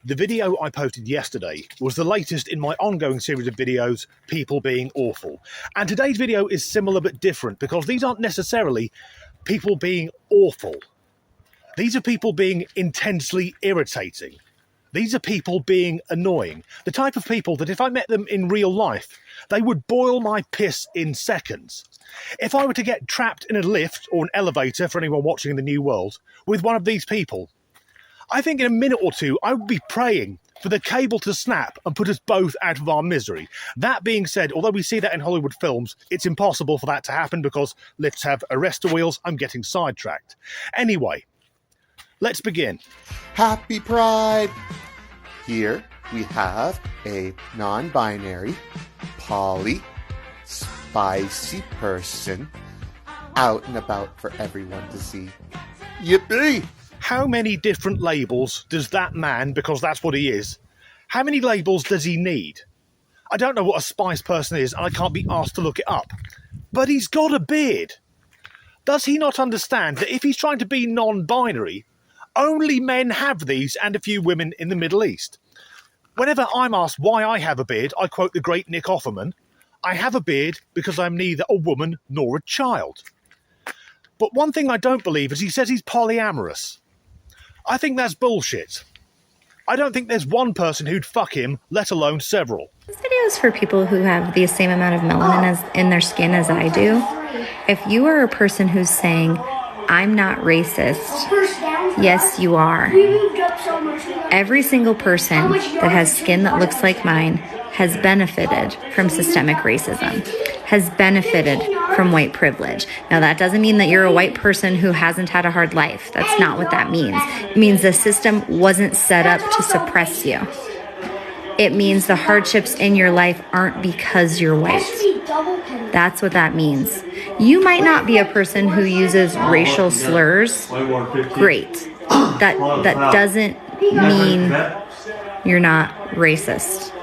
The video I posted yesterday was the latest in my ongoing series of videos, People Being Awful. And today's video is similar but different because these aren't necessarily people being awful. These are people being intensely irritating. These are people being annoying. The type of people that if I met them in real life, they would boil my piss in seconds. If I were to get trapped in a lift or an elevator, for anyone watching in the new world, with one of these people, I think in a minute or two I would be praying for the cable to snap and put us both out of our misery. That being said, although we see that in Hollywood films, it's impossible for that to happen because lifts have arrestor wheels. I'm getting sidetracked. Anyway, let's begin. Happy Pride! Here we have a non-binary, poly, spicy person out and about for everyone to see. Yippee! How many different labels does that man, because that's what he is, how many labels does he need? I don't know what a spice person is and I can't be asked to look it up. But he's got a beard. Does he not understand that if he's trying to be non-binary, only men have these and a few women in the Middle East? Whenever I'm asked why I have a beard, I quote the great Nick Offerman, I have a beard because I'm neither a woman nor a child. But one thing I don't believe is he says he's polyamorous. I think that's bullshit. I don't think there's one person who'd fuck him, let alone several. This video is for people who have the same amount of melanin in their skin as I do. If you are a person who's saying, I'm not racist, yes, you are. Every single person that has skin that looks like mine has benefited from systemic racism, has benefited from white privilege. Now, that doesn't mean that you're a white person who hasn't had a hard life. That's not what that means. It means the system wasn't set up to suppress you. It means the hardships in your life aren't because you're white. That's what that means. You might not be a person who uses racial slurs. Great. That doesn't mean you're not racist.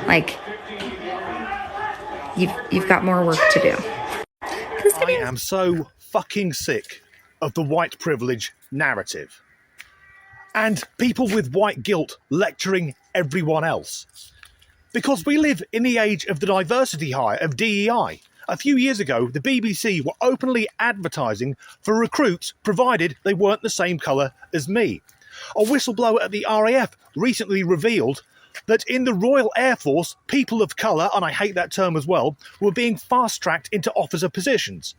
Like, you've got more work to do. I am so fucking sick of the white privilege narrative. And people with white guilt lecturing everyone else. Because we live in the age of the diversity hire of DEI. A few years ago, the BBC were openly advertising for recruits provided they weren't the same colour as me. A whistleblower at the RAF recently revealed that in the Royal Air Force, people of colour, and I hate that term as well, were being fast-tracked into officer positions.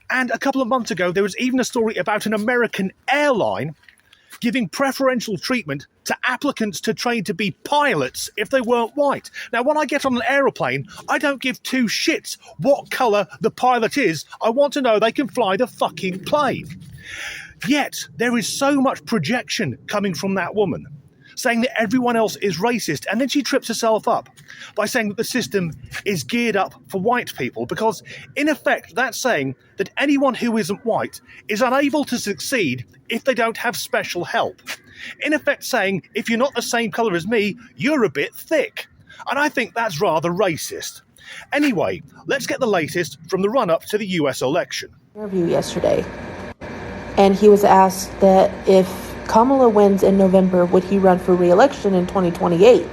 And a couple of months ago, there was even a story about an American airline giving preferential treatment to applicants to train to be pilots if they weren't white. Now, when I get on an aeroplane, I don't give two shits what colour the pilot is. I want to know they can fly the fucking plane. Yet, there is so much projection coming from that woman, saying that everyone else is racist, and then she trips herself up by saying that the system is geared up for white people, because in effect that's saying that anyone who isn't white is unable to succeed if they don't have special help. In effect saying, if you're not the same colour as me, you're a bit thick. And I think that's rather racist. Anyway, let's get the latest from the run-up to the US election. Interview yesterday, and he was asked that if Kamala wins in November, would he run for re-election in 2028?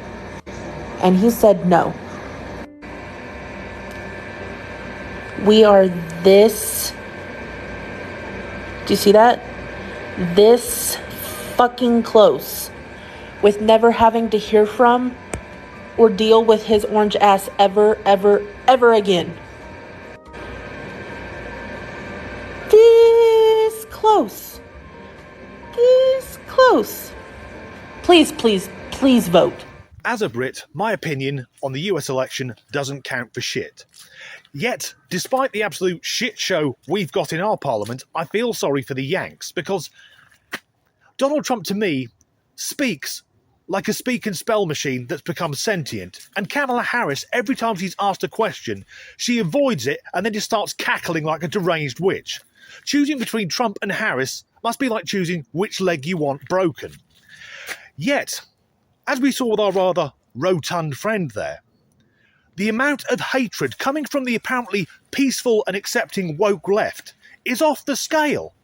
And he said no. We are this... Do you see that? This fucking close with never having to hear from or deal with his orange ass ever, ever, ever again. This close. This close. Please, please, please vote. As a Brit, my opinion on the US election doesn't count for shit. Yet, despite the absolute shit show we've got in our parliament, I feel sorry for the Yanks, because Donald Trump, to me, speaks like a speak and spell machine that's become sentient. And Kamala Harris, every time she's asked a question, she avoids it and then just starts cackling like a deranged witch. Choosing between Trump and Harris must be like choosing which leg you want broken. Yet, as we saw with our rather rotund friend there, the amount of hatred coming from the apparently peaceful and accepting woke left is off the scale.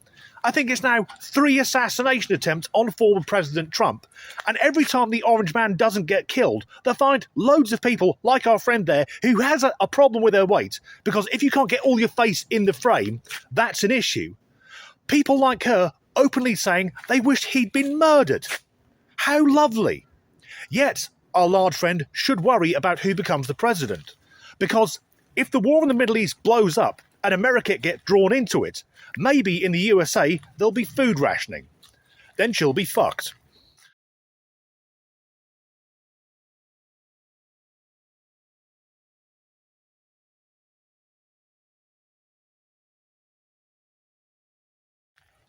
I think it's now 3 assassination attempts on former President Trump. And every time the orange man doesn't get killed, they find loads of people, like our friend there, who has a problem with their weight. Because if you can't get all your face in the frame, that's an issue. People like her openly saying they wished he'd been murdered. How lovely. Yet, our large friend should worry about who becomes the president. Because if the war in the Middle East blows up and America gets drawn into it, maybe in the USA there'll be food rationing. Then she'll be fucked.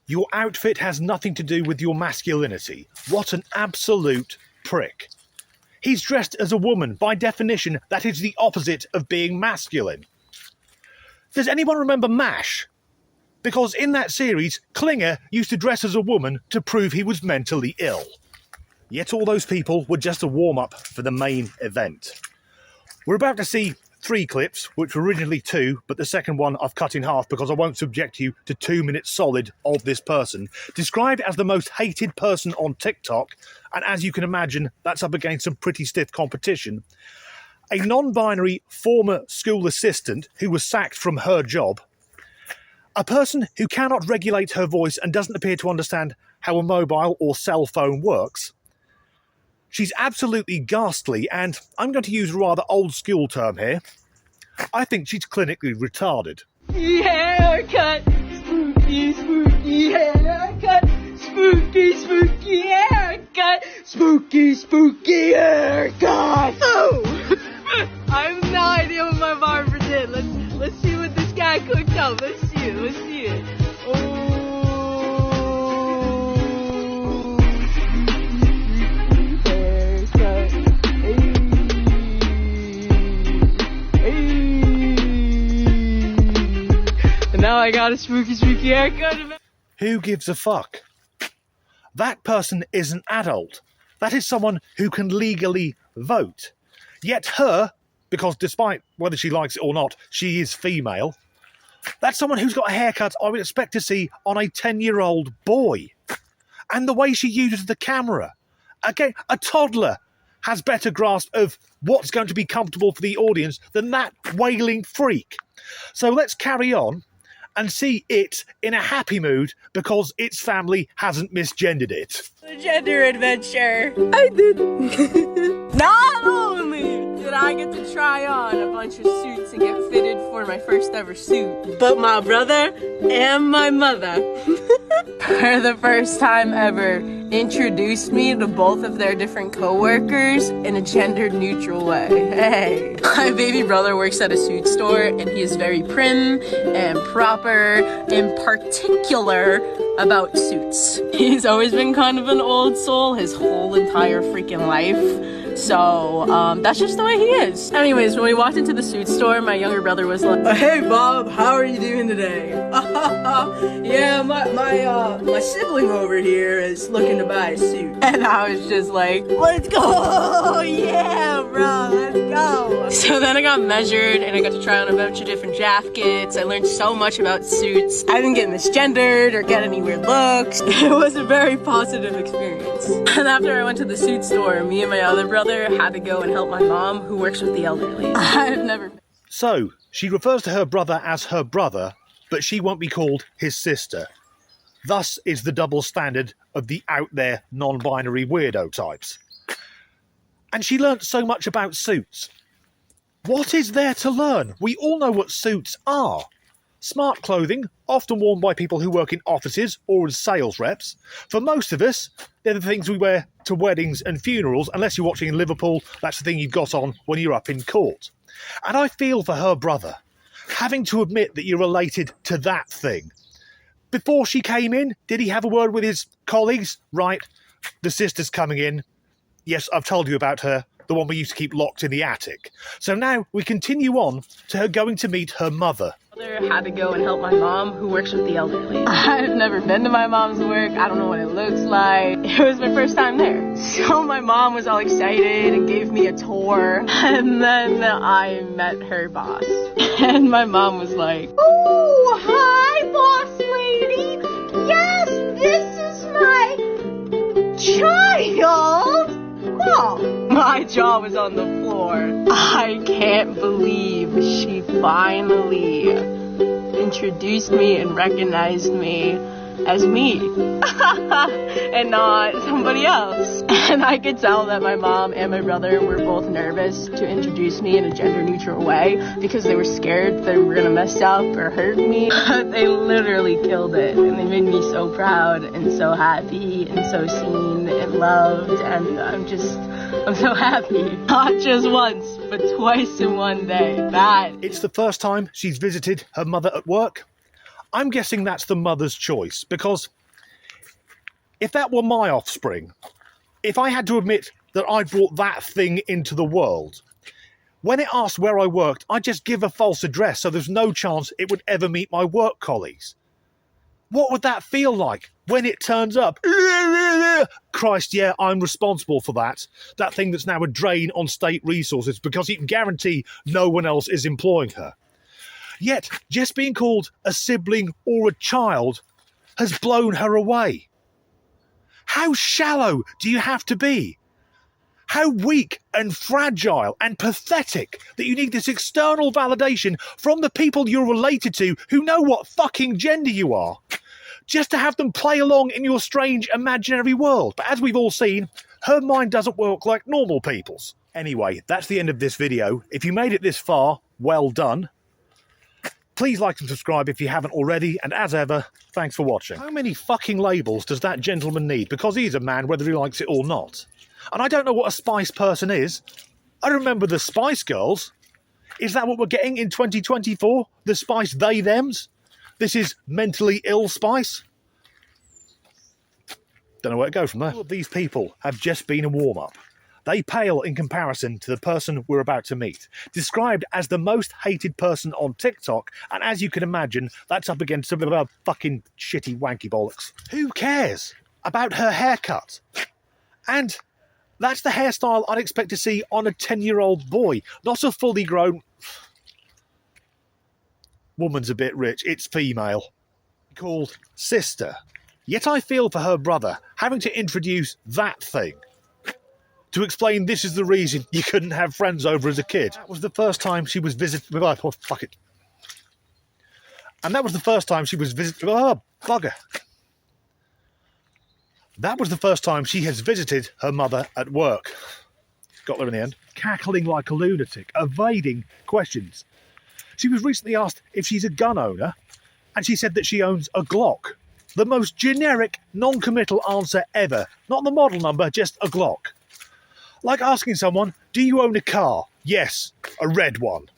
Your outfit has nothing to do with your masculinity. What an absolute prick. He's dressed as a woman. By definition, that is the opposite of being masculine. Does anyone remember MASH? Because in that series, Klinger used to dress as a woman to prove he was mentally ill. Yet all those people were just a warm-up for the main event. We're about to see 3 clips, which were originally 2, but the second one I've cut in half because I won't subject you to 2 minutes solid of this person, described as the most hated person on TikTok, and as you can imagine, that's up against some pretty stiff competition. A non-binary former school assistant who was sacked from her job, a person who cannot regulate her voice and doesn't appear to understand how a mobile or cell phone works. She's absolutely ghastly, and I'm going to use a rather old-school term here. I think she's clinically retarded. Haircut, spooky, spooky haircut, spooky, spooky haircut, spooky, spooky haircut. Oh, I have no idea what my barber did. Let's see what this guy cooked up. Let's see it. Oh. Now I got a spooky, spooky haircut. Who gives a fuck? That person is an adult. That is someone who can legally vote. Yet her, because despite whether she likes it or not, she is female, that's someone who's got a haircut I would expect to see on a 10-year-old boy. And the way she uses the camera. Again, a toddler has better grasp of what's going to be comfortable for the audience than that wailing freak. So let's carry on and see it in a happy mood because its family hasn't misgendered it. The gender adventure. I did. Not only did I get to try on a bunch of suits and get fitted for my first ever suit, but my brother and my mother, for the first time ever, introduced me to both of their different co-workers in a gender-neutral way. Hey, my baby brother works at a suit store, and he is very prim and proper, in particular about suits. He's always been kind of an old soul his whole entire freaking life. So, that's just the way he is. Anyways, when we walked into the suit store, my younger brother was like, "Hey Bob, how are you doing today?" "Yeah, my sibling over here is looking to buy a suit." And I was just like, "Let's go! Yeah, bro, let's go!" So then I got measured and I got to try on a bunch of different jackets. I learned so much about suits. I didn't get misgendered or get any weird looks. It was a very positive experience. And after I went to the suit store, me and my other brother had to go and help my mom, who works with the elderly. I've never... So, she refers to her brother as her brother, but she won't be called his sister. Thus is the double standard of the out-there non-binary weirdo types. And she learnt so much about suits. What is there to learn? We all know what suits are. Smart clothing, often worn by people who work in offices or as sales reps. For most of us, they're the things we wear to weddings and funerals. Unless you're watching in Liverpool, that's the thing you've got on when you're up in court. And I feel for her brother, having to admit that you're related to that thing. Before she came in, did he have a word with his colleagues? Right, the sister's coming in. Yes, I've told you about her, the one we used to keep locked in the attic. So now we continue on to her going to meet her mother. Had to go and help my mom, who works with the elderly. I've never been to my mom's work. I don't know what it looks like. It was my first time there. So my mom was all excited and gave me a tour. And then I met her boss. And my mom was like, "Oh, hi, boss lady. Yeah, Oh, my jaw was on the floor. I can't believe she finally introduced me and recognized me as me and not somebody else. And I could tell that my mom and my brother were both nervous to introduce me in a gender neutral way because they were scared they were gonna mess up or hurt me. But they literally killed it, and they made me so proud and so happy and so seen and loved, and I'm so happy. Not just once, but twice in one day. It's the first time she's visited her mother at work. I'm guessing that's the mother's choice, because if that were my offspring, if I had to admit that I brought that thing into the world, when it asked where I worked, I'd just give a false address so there's no chance it would ever meet my work colleagues. What would that feel like when it turns up? Christ, yeah, I'm responsible for that. That thing that's now a drain on state resources because you can guarantee no one else is employing her. Yet, just being called a sibling or a child has blown her away. How shallow do you have to be? How weak and fragile and pathetic that you need this external validation from the people you're related to who know what fucking gender you are, just to have them play along in your strange imaginary world. But as we've all seen, her mind doesn't work like normal people's. Anyway, that's the end of this video. If you made it this far, well done. Please like and subscribe if you haven't already, and as ever, thanks for watching. How many fucking labels does that gentleman need? Because he's a man whether he likes it or not. And I don't know what a spice person is. I remember the Spice Girls. Is that what we're getting in 2024? The Spice they-thems? This is mentally ill Spice? Don't know where to go from there. All of these people have just been a warm-up. They pale in comparison to the person we're about to meet. Described as the most hated person on TikTok, and as you can imagine, that's up against some of her fucking shitty wanky bollocks. Who cares about her haircut? And that's the hairstyle I'd expect to see on a 10-year-old boy, not a fully grown... Woman's a bit rich, it's female. Called sister. Yet I feel for her brother having to introduce that thing to explain this is the reason you couldn't have friends over as a kid. That was the first time she was visited... Oh, fuck it. And that was the first time she was visited... Oh, bugger. That was the first time she has visited her mother at work. Got there in the end. Cackling like a lunatic, evading questions. She was recently asked if she's a gun owner, and she said that she owns a Glock. The most generic, non-committal answer ever. Not the model number, just a Glock. Like asking someone, do you own a car? Yes, a red one.